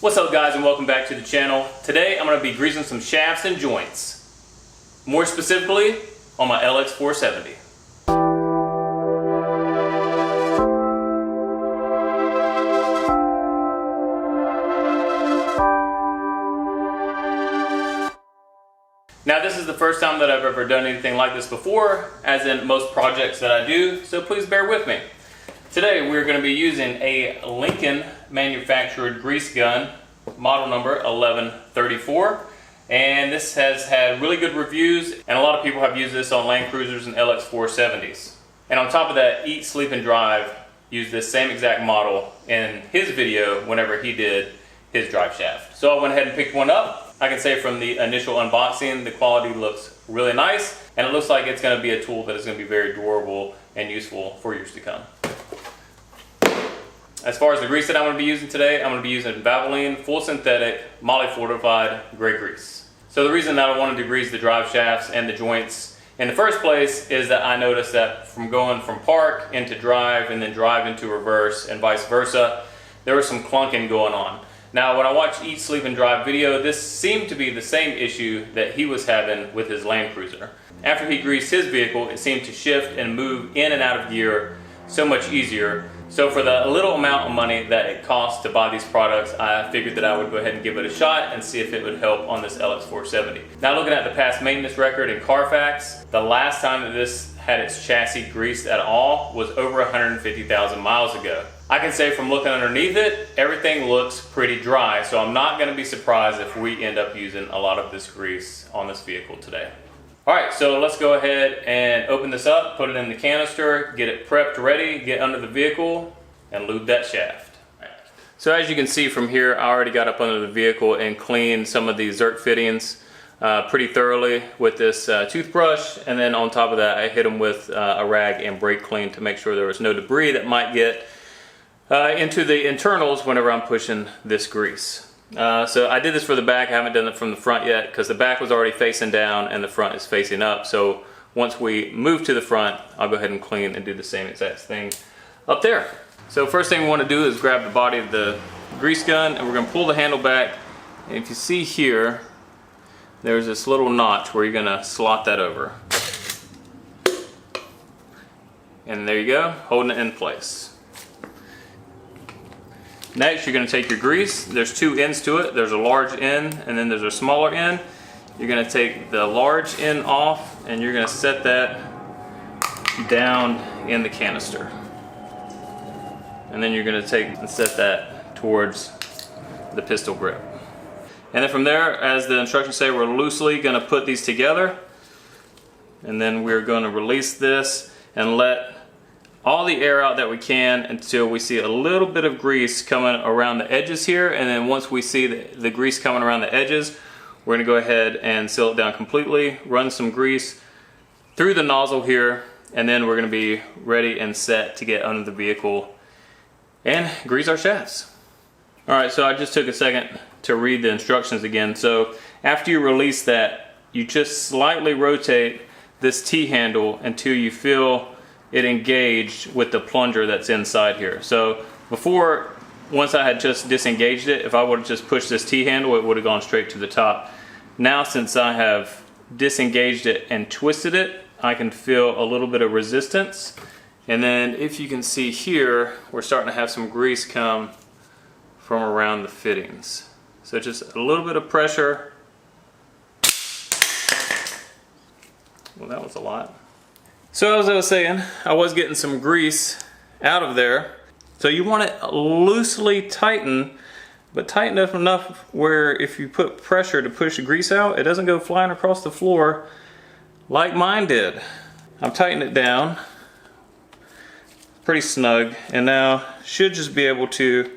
What's up guys, and welcome back to the channel. Today I'm going to be greasing some shafts and joints. More specifically on my LX470. Now this is the first time that I've ever done anything like this before, as in most projects that I do, so please bear with me. Today we're going to be using a Lincoln manufactured grease gun, model number 1134, and this has had really good reviews, and a lot of people have used this on Land Cruisers and LX470s. And on top of that, Eat, Sleep, and Drive used this same exact model in his video whenever he did his drive shaft. So I went ahead and picked one up. I can say from the initial unboxing, the quality looks really nice, and it looks like it's going to be a tool that is going to be very durable and useful for years to come. As far as the grease that I'm going to be using today, I'm going to be using Valvoline full synthetic moly fortified gray grease. So the reason that I wanted to grease the drive shafts and the joints in the first place is that I noticed that from going from park into drive and then drive into reverse and vice versa, there was some clunking going on. Now when I watched Eat, Sleep, and Drive video, this seemed to be the same issue that he was having with his Land Cruiser. After he greased his vehicle, it seemed to shift and move in and out of gear so much easier. So for the little amount of money that it costs to buy these products, I figured that I would go ahead and give it a shot and see if it would help on this LX470. Now looking at the past maintenance record in Carfax, the last time that this had its chassis greased at all was over 150,000 miles ago. I can say from looking underneath it, everything looks pretty dry, so I'm not going to be surprised if we end up using a lot of this grease on this vehicle today. Alright, so let's go ahead and open this up, put it in the canister, get it prepped ready, get under the vehicle, and lube that shaft. So as you can see from here, I already got up under the vehicle and cleaned some of these Zerk fittings pretty thoroughly with this toothbrush, and then on top of that I hit them with a rag and brake clean to make sure there was no debris that might get into the internals whenever I'm pushing this grease. So I did this for the back. I haven't done it from the front yet because the back was already facing down and the front is facing up. So once we move to the front, I'll go ahead and clean and do the same exact thing up there. So first thing we want to do is grab the body of the grease gun, and we're going to pull the handle back. And if you see here, there's this little notch where you're going to slot that over. And there you go, holding it in place. Next, you're going to take your grease. There's two ends to it. There's a large end and then there's a smaller end. You're going to take the large end off and you're going to set that down in the canister. And then you're going to take and set that towards the pistol grip. And then from there, as the instructions say, we're loosely going to put these together. And then we're going to release this and let all the air out that we can until we see a little bit of grease coming around the edges here. And then once we see the grease coming around the edges, we're going to go ahead and seal it down completely, run some grease through the nozzle here, and then we're going to be ready and set to get under the vehicle and grease our shafts. Alright, so I just took a second to read the instructions again. So after you release that, you just slightly rotate this T-handle until you feel it engaged with the plunger that's inside here. So before, once I had just disengaged it, if I would have just pushed this T-handle, it would have gone straight to the top. Now since I have disengaged it and twisted it, I can feel a little bit of resistance. And then if you can see here, we're starting to have some grease come from around the fittings. So just a little bit of pressure. Well, that was a lot. So as I was saying, I was getting some grease out of there. So you want it loosely tighten, but tighten up enough where if you put pressure to push the grease out, it doesn't go flying across the floor like mine did. I've tightened it down pretty snug, and now should just be able to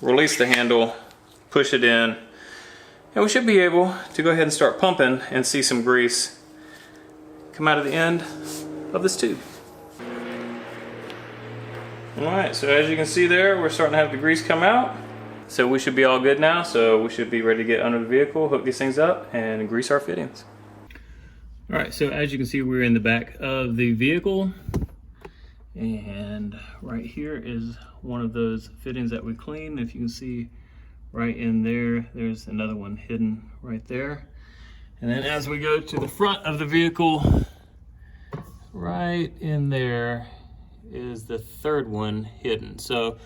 release the handle, push it in, and we should be able to go ahead and start pumping and see some grease come out of the end of this tube. Alright, so as you can see there, we're starting to have the grease come out. So we should be all good now, so we should be ready to get under the vehicle, hook these things up, and grease our fittings. Alright, so as you can see, we're in the back of the vehicle. And right here is one of those fittings that we cleaned. If you can see right in there. There's another one hidden right there. And then as we go to the front of the vehicle, right in there is the third one hidden. So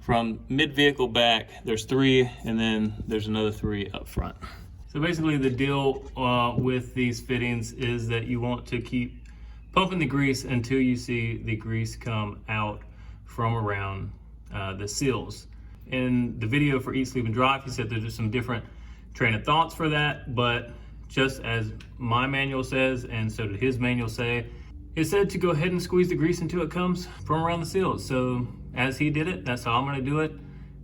from mid-vehicle back, there's 3, and then there's another 3 up front. So basically the deal with these fittings is that you want to keep pumping the grease until you see the grease come out from around the seals. In the video for Eat, Sleep, and Drive, he said there's some different train of thoughts for that, but just as my manual says, and so did his manual say, it said to go ahead and squeeze the grease until it comes from around the seals. So as he did it, that's how I'm gonna do it.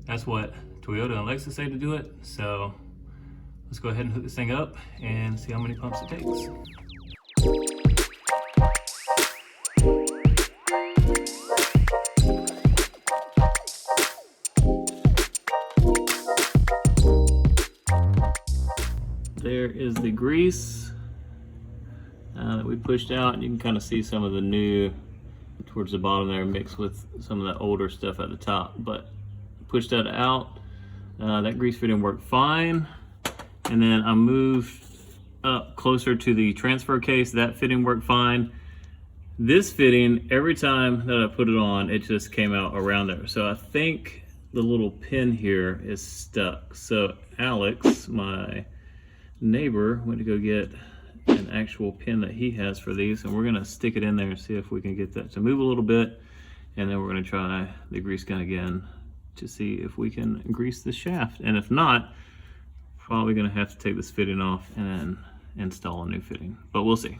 That's what Toyota and Lexus say to do it. So let's go ahead and hook this thing up and see how many pumps it takes. There is the grease that we pushed out. You can kind of see some of the new towards the bottom there mixed with some of that older stuff at the top, but pushed that out. That grease fitting worked fine. And then I moved up closer to the transfer case. That fitting worked fine. This fitting, every time that I put it on, it just came out around there. So I think the little pin here is stuck. So Alex, my neighbor, went to go get an actual pin that he has for these, and we're gonna stick it in there and see if we can get that to move a little bit, and then we're gonna try the grease gun again to see if we can grease the shaft. And if not, probably gonna have to take this fitting off and then install a new fitting, but we'll see.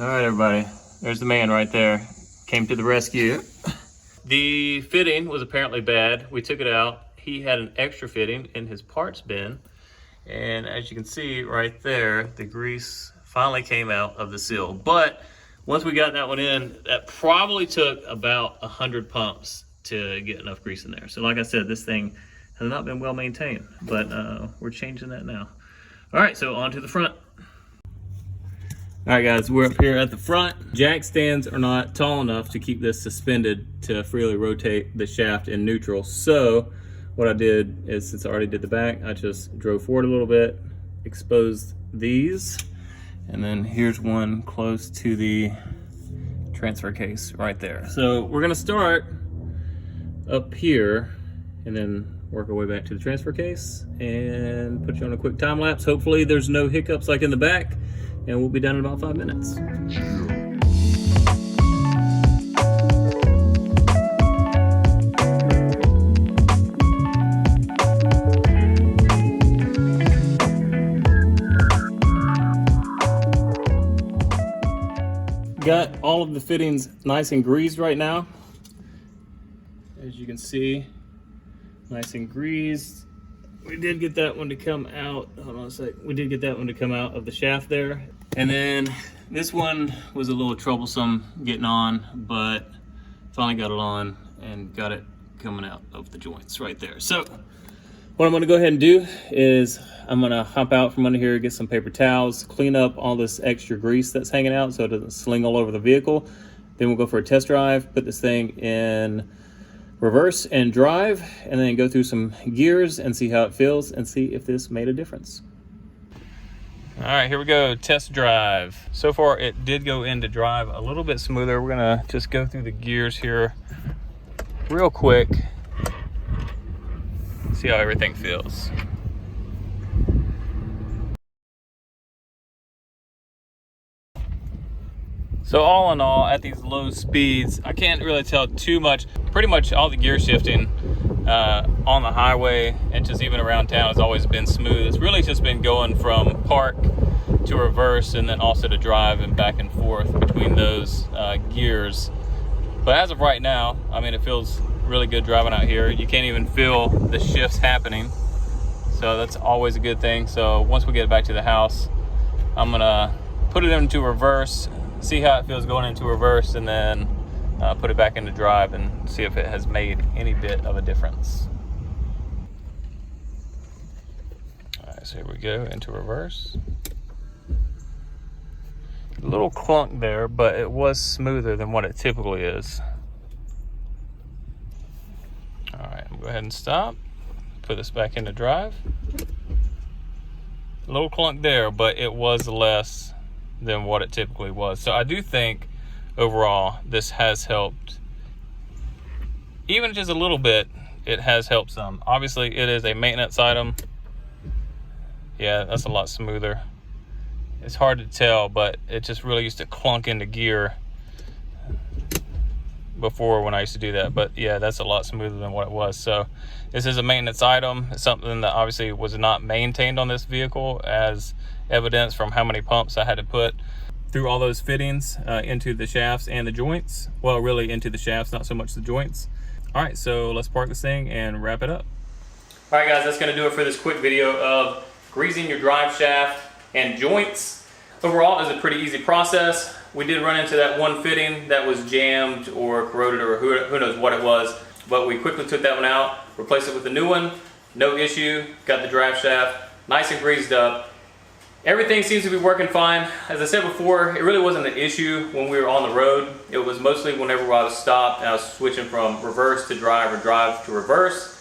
All right, everybody, there's the man right there, came to the rescue. The fitting was apparently bad. We took it out. He had an extra fitting in his parts bin, and as you can see right there, the grease finally came out of the seal. But once we got that one in, that probably took about 100 pumps to get enough grease in there. So like I said, this thing has not been well maintained, but we're changing that now. All right, so on to the front. All right, guys, we're up here at the front. Jack stands are not tall enough to keep this suspended to freely rotate the shaft in neutral. So what I did is, since I already did the back, I just drove forward a little bit, exposed these, and then here's one close to the transfer case right there. So we're gonna start up here and then work our way back to the transfer case and put you on a quick time lapse. Hopefully there's no hiccups like in the back, and we'll be done in about 5 minutes. Got all of the fittings nice and greased right now. As you can see, nice and greased. We did get that one to come out. Hold on a sec. We did get that one to come out of the shaft there. And then this one was a little troublesome getting on, but finally got it on and got it coming out of the joints right there. So what I'm gonna go ahead and do is I'm gonna hop out from under here, get some paper towels, clean up all this extra grease that's hanging out so it doesn't sling all over the vehicle. Then we'll go for a test drive, put this thing in reverse and drive, and then go through some gears and see how it feels and see if this made a difference. All right, here we go, test drive. So far it did go into drive a little bit smoother. We're gonna just go through the gears here real quick, see how everything feels. So all in all, at these low speeds, I can't really tell too much. Pretty much all the gear shifting on the highway and just even around town has always been smooth. It's really just been going from park to reverse and then also to drive and back and forth between those gears. But as of right now, I mean, it feels really good driving out here. You can't even feel the shifts happening. So that's always a good thing. So once we get back to the house, I'm gonna put it into reverse, see how it feels going into reverse, and then put it back into drive and see if it has made any bit of a difference. All right, so here we go, into reverse. A little clunk there, but it was smoother than what it typically is. All right, go ahead and stop. Put put this back into drive. A little clunk there, but it was less than what it typically was. So I do think overall this has helped. Even just a little bit, it has helped some. Obviously it is a maintenance item. Yeah, that's a lot smoother. It's hard to tell, but it just really used to clunk into gear before when I used to do that. But yeah, that's a lot smoother than what it was. So this is a maintenance item. It's something that obviously was not maintained on this vehicle, as evidence from how many pumps I had to put through all those fittings into the shafts and the joints. Well, really into the shafts, not so much the joints. All right, so let's park this thing and wrap it up. All right guys, that's gonna do it for this quick video of greasing your drive shaft and joints. Overall, it's a pretty easy process. We did run into that one fitting that was jammed or corroded, or who knows what it was, but we quickly took that one out, replaced it with a new one, no issue, got the drive shaft nice and greased up. Everything seems to be working fine. As I said before, it really wasn't an issue when we were on the road. It was mostly whenever I was stopped and I was switching from reverse to drive or drive to reverse.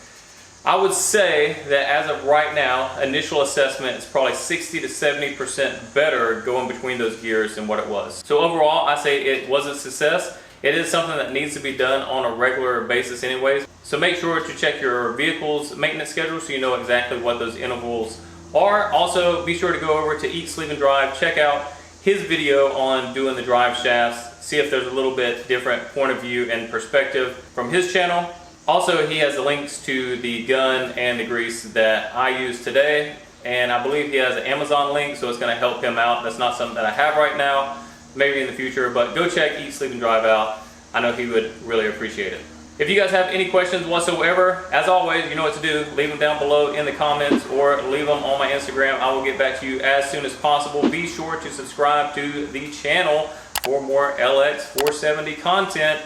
I would say that as of right now, initial assessment is probably 60 to 70% better going between those gears than what it was. So overall, I say it was a success. It is something that needs to be done on a regular basis anyways. So make sure to check your vehicle's maintenance schedule so you know exactly what those intervals are. Also, be sure to go over to Eat, Sleep, and Drive. Check out his video on doing the drive shafts. See if there's a little bit different point of view and perspective from his channel. Also, he has the links to the gun and the grease that I use today, and I believe he has an Amazon link, so it's going to help him out. That's not something that I have right now, maybe in the future, but go check Eat, Sleep, and Drive out. I know he would really appreciate it. If you guys have any questions whatsoever, as always, you know what to do. Leave them down below in the comments or leave them on my Instagram. I will get back to you as soon as possible. Be sure to subscribe to the channel for more LX470 content.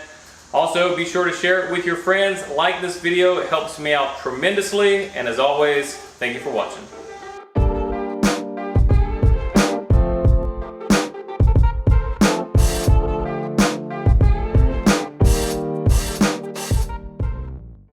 Also, be sure to share it with your friends. Like this video, it helps me out tremendously. And as always, thank you for watching.